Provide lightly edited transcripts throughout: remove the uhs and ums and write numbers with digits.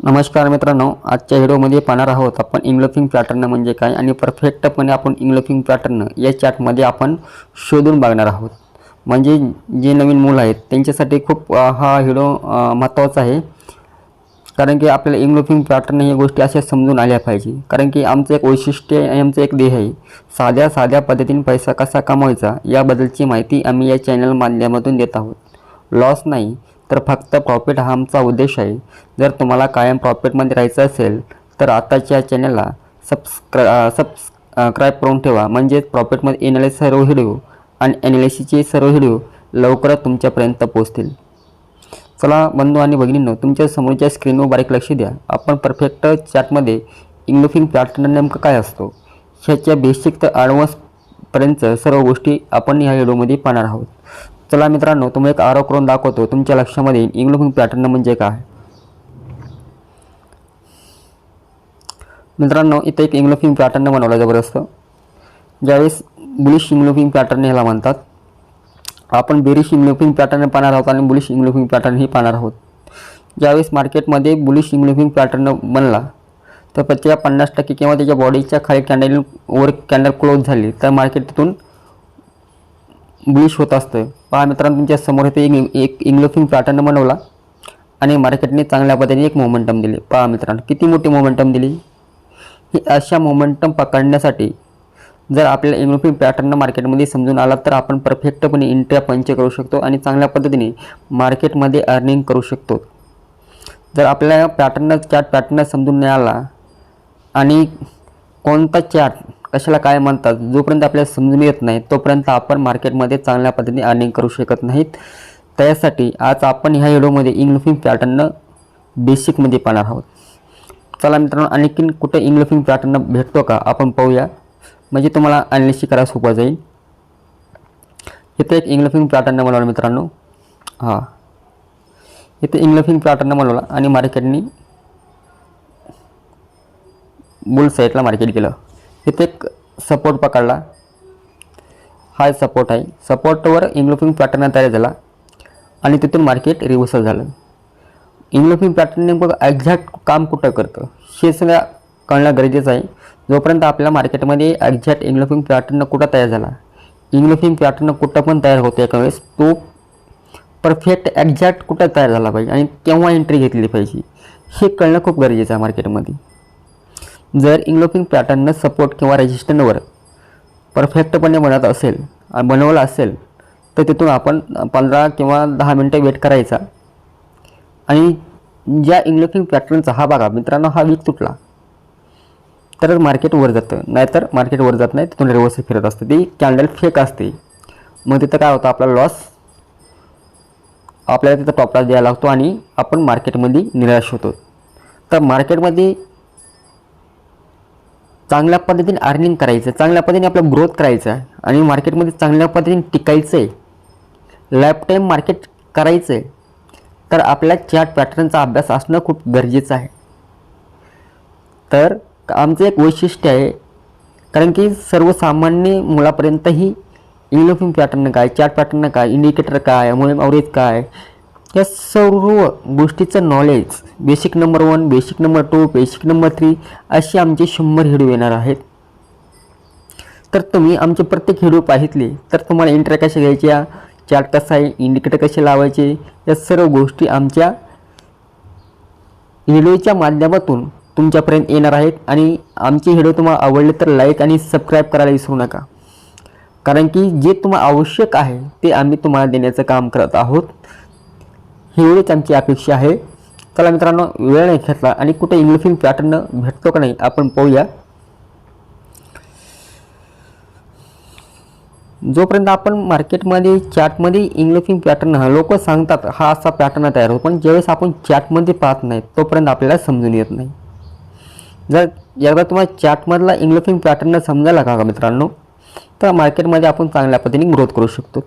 नमस्कार मित्रांनो, आजच्या व्हिडिओमध्ये पाहणार आहोत आपण इंग्लोफिंग पॅटर्न म्हणजे काय आणि परफेक्टपणे आपण इंग्लोफिंग पॅटर्न या चार्टमध्ये आपण शोधून बघणार आहोत. म्हणजे जे नवीन मुलं आहेत त्यांच्यासाठी खूप हा व्हिडिओ महत्त्वाचा आहे. कारण की आपल्याला इंग्लोफिंग पॅटर्न या गोष्टी अशा समजून आल्या पाहिजे. कारण की आमचं एक वैशिष्ट्य आणि आमचं एक ध्येय आहे, साध्या पद्धतीने पैसा कसा कमवायचा याबद्दलची माहिती आम्ही या चॅनल माध्यमातून देत आहोत. लॉस नाही तर फक्त प्रॉफिट हा आमचा उद्देश आहे. जर तुम्हाला कायम प्रॉफिटमध्ये राहायचं असेल तर आताच्या चॅनलला सबस्क्राईब करून ठेवा. म्हणजेच प्रॉफिटमध्ये येणारे सर्व व्हिडिओ आणि ॲनालिसिसचे सर्व व्हिडिओ लवकरच तुमच्यापर्यंत पोहोचतील. चला बंधू आणि भगिनींनो, तुमच्या समोरच्या स्क्रीनवर बारीक लक्ष द्या. आपण परफेक्ट चार्टमध्ये इंग्लोफिंग पॅटर्न नेमकं काय असतो ह्याच्या बेसिक तर ॲडव्हान्सपर्यंत सर्व गोष्टी आपण ह्या व्हिडिओमध्ये पाहणार आहोत. चला मित्रांनो, तुम्ही एक आरोप करून दाखवतो तुमच्या लक्षामध्ये इंग्लोफिंग पॅटर्न म्हणजे काय. मित्रांनो, इथं एक इंग्लोफिंग पॅटर्न बनवला जबरदस्त. ज्यावेळेस बुलिश इंग्लोफिंग पॅटर्न ह्याला म्हणतात. आपण बेरिश इंग्लोफिंग पॅटर्न पाहणार आहोत आणि बुलिश इंग्लोफिंग पॅटर्न ही पाहणार आहोत. ज्यावेळेस मार्केटमध्ये बुलिश इंग्लोफिंग पॅटर्न बनला तर प्रत्येक 50% किंवा त्याच्या बॉडीच्या खाली वर कॅन्डल क्लोज झाली तर मार्केट तिथून बुलिश होत असतं. पहा मित्रांनो, तुमच्या समोर इथे एक इंग्लोफिंग पॅटर्न बनवला आणि मार्केटने चांगल्या पद्धतीने एक मोमेंटम दिले. पहा मित्रांनो, किती मोठी मोमेंटम दिली. ही अशा मोमेंटम पकडण्यासाठी जर आपल्याला इंग्लोफिंग पॅटर्न मार्केटमध्ये समजून आला तर आपण परफेक्टपणे इंट्रा पंच करू शकतो आणि चांगल्या पद्धतीने मार्केटमध्ये अर्निंग करू शकतो. जर आपल्याला चार्ट पॅटर्न समजून नाही आला आणि कोणता चार्ट कशाला काय म्हणतात जोपर्यंत आपल्याला समजून येत नाही तोपर्यंत आपण मार्केटमध्ये चांगल्या पद्धतीने अर्निंग करू शकत नाहीत. त्यासाठी आज आपण ह्या व्हिडिओमध्ये इंग्लोफिंग पॅटर्न बेसिकमध्ये पाहणार आहोत. चला मित्रांनो, आणखीन कुठे इंग्लोफिंग पॅटर्न भेटतो का आपण पाहूया, म्हणजे तुम्हाला ॲनालिसिस करायला सोपं जाईल. इथे एक इंग्लोफिंग पॅटर्न बनवला मित्रांनो. इथे इंग्लोफिंग पॅटर्न बनवला आणि मार्केटने बुल साईडला मार्केट गेलं. इथे एक सपोर्ट पकडला, हा सपोर्ट आहे. सपोर्टवर इंग्लोफिंग पॅटर्न तयार झाला आणि तिथून मार्केट रिव्हर्सल झालं. इंग्लोफिंग पॅटर्न नेमकं एक्झॅक्ट काम कुठं करतं हे सगळं कळणं गरजेचं आहे. जोपर्यंत आपल्याला मार्केटमध्ये एक्झॅक्ट इंग्लोफिंग पॅटर्न कुठं तयार झाला, इंग्लोफिंग पॅटर्न कुठं पण तयार होतो एका वेळेस, तो परफेक्ट एक्झॅक्ट कुठं तयार झाला पाहिजे आणि केव्हा एंट्री घेतली पाहिजे हे कळणं खूप गरजेचं आहे मार्केटमध्ये. जर इंग्लोफिंग पॅटर्न सपोर्ट किंवा रेजिस्टन्सवर परफेक्टपणे बनवला असेल तर तिथून आपण 15 किंवा 10 मिनटं वेट करायचा आणि ज्या इंग्लोफिंग पॅटर्नचा हा बघा मित्रांनो, हा वीक तुटला तर मार्केट वर जातं, नाहीतर मार्केट वर जात नाही, तिथून रिव्हर्सल फिरत असतं. ती कॅन्डल फेक असते. मग तिथं काय होतं, आपला लॉस, आपल्याला तिथं टॉप लॉस द्यायला लागतो आणि आपण मार्केटमध्ये निराश होतो. तर मार्केटमध्ये चांगल्या पद्धतीने अर्निंग करायचं, चांगल्या पद्धतीने आपलं ग्रोथ करायचं आहे आणि मार्केटमध्ये चांगल्या पद्धतीने टिकायचं आहे, लाईफ टाईम मार्केट करायचं आहे, तर आपल्या चार्ट पॅटर्नचा अभ्यास असणं खूप गरजेचं आहे. तर आमचं एक वैशिष्ट्य आहे, कारण की सर्वसामान्य मुलापर्यंतही इंग्लोफिंग पॅटर्न काय, चार्ट पॅटर्न काय, इंडिकेटर काय, मूव्हिंग ॲव्हरेज काय, या सर्व गोष्टीचं knowledge basic number 1, basic number 2, basic number 3 असे आमचे 100 व्हिडिओ येणार आहेत. तर तुम्ही आमचे प्रत्येक व्हिडिओ पाहितले तर तुम्हाला एंट्री कशा घ्यायच्या, चार्ट कसा आहे, इंडिकेटर कसे लावायचे, या सर्व गोष्टी आमच्या व्हिडिओच्या माध्यमातून तुमच्यापर्यंत येणार आहेत. आणि आमचे व्हिडिओ तुम्हाला आवडले तर लाईक आणि सबस्क्राईब करायला विसरू नका, कारण की जे तुम्हाला आवश्यक आहे ते आम्ही तुम्हाला देण्याचं काम करत आहोत. एवढीच आमची अपेक्षा आहे. चला मित्रांनो, वेळ नाही घेतला आणि कुठे इंग्लोफिंग पॅटर्न भेटतो का नाही आपण पाहूया. जोपर्यंत आपण मार्केटमध्ये चार्टमध्ये इंग्लोफिंग पॅटर्न लोक सांगतात हा असा पॅटर्न तयार होतो, पण ज्यावेळेस आपण चार्टमध्ये पाहत नाही तोपर्यंत आपल्याला समजून येत नाही. जर एकदा तुम्हाला चार्टमधला इंग्लोफिंग पॅटर्न समजायला का मित्रांनो, तर मार्केटमध्ये आपण चांगल्या पद्धतीने ग्रोथ करू शकतो,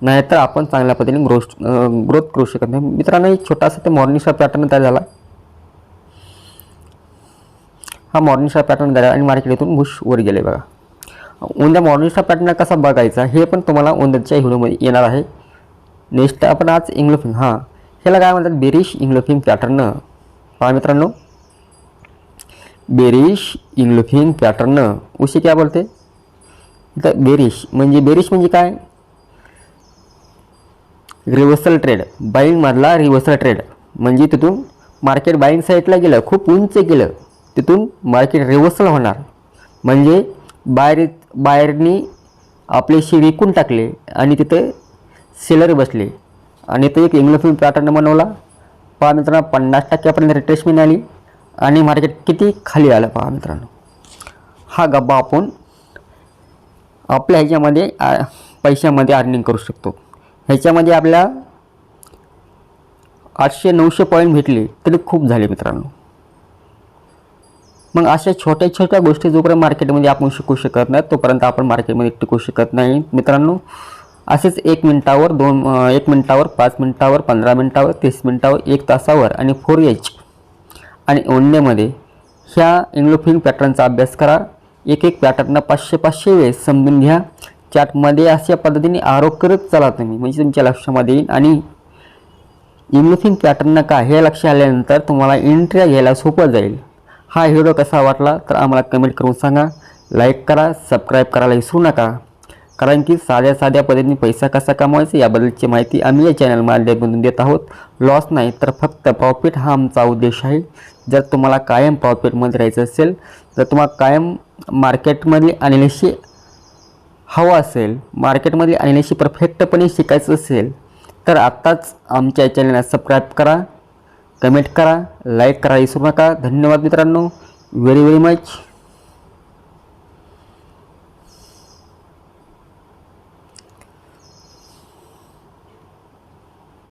नाहीतर आपण चांगल्या पद्धतीने ग्रोथ करू शकत नाही. मित्रांनो, एक छोटासा ते मॉर्निंग स्टार पॅटर्न तयार झाला. हा मॉर्निंग स्टार पॅटर्न तयार आणि मार्केट इथून बुश वर गेले बघा. उद्या मॉर्निंग स्टार पॅटर्न कसा बघायचा हे पण तुम्हाला उद्याच्या व्हिडिओमध्ये येणार आहे. नेक्स्ट आपण आज इंग्लोफिंग ह्याला काय म्हणतात, बेरिश इंग्लोफिंग पॅटर्न. पहा मित्रांनो, बेरिश इंग्लफिंग पॅटर्न उसे क्या बोलते. इथं बेरिश म्हणजे काय, रिव्हर्सल ट्रेड, बाईंगमधला रिव्हर्सल ट्रेड. म्हणजे तिथून मार्केट बाईंग साईडला गेलं, खूप उंच गेलं, तिथून मार्केट रिव्हर्सल होणार. म्हणजे बायरनी आपले शेअर विकून टाकले आणि तिथे सेलर बसले आणि तो एक इंग्लफिंग पॅटर्न बनवला. पहा मित्रांनो, 50% रिट्रेसमेंट आली आणि मार्केट किती खाली आलं. पहा मित्रांनो, हा गब्बा आपण आपल्या ह्याच्यामध्ये पैशामध्ये अर्निंग करू शकतो. ह्याच्यामध्ये आपल्या 800-900 पॉईंट भेटले तरी खूप झाले मित्रांनो. मग अशा छोट्या छोट्या गोष्टी जोपर्यंत मार्केटमध्ये आपण शिकू शकत नाही तोपर्यंत आपण मार्केटमध्ये टिकू शकत नाही मित्रांनो. असेच 1 मिनिटावर 1 मिनिटावर 5 मिनिटावर 15 मिनिटावर 30 मिनिटावर 1 तासावर आणि 4H आणि ओनडेमध्ये ह्या इंग्लफिंग पॅटर्नचा अभ्यास करा. एक पॅटर्न 500 वेळेस समजून घ्या. चार्टमध्ये अशा पद्धतीने आरोप करत चला तुम्ही, म्हणजे तुमच्या लक्षामध्ये येईल. आणि इंग्लफिंग पॅटर्न का हे लक्षात आल्यानंतर तुम्हाला एंट्री घ्यायला सोपं जाईल. हा व्हिडिओ कसा वाटला तर आम्हाला कमेंट करून सांगा. लाईक करा, सबस्क्राईब करायला विसरू नका. कारण की साध्या पद्धतीने पैसा कसा कमवायचा याबद्दलची माहिती आम्ही या चॅनल माध्यमातून देत आहोत. लॉस नाही तर फक्त प्रॉफिट हा आमचा उद्देश आहे. जर तुम्हाला कायम प्रॉफिटमध्ये राहायचं असेल, जर तुम्हाला कायम मार्केटमधली ॲनालिसिस हवा असेल, मार्केटमधली ॲनालिसिस परफेक्टपणे शिकायचं असेल तर आत्ताच आमच्या चॅनलला सबस्क्राईब करा, कमेंट करा, लाईक करा विसरू नका. धन्यवाद मित्रांनो, व्हेरी मच.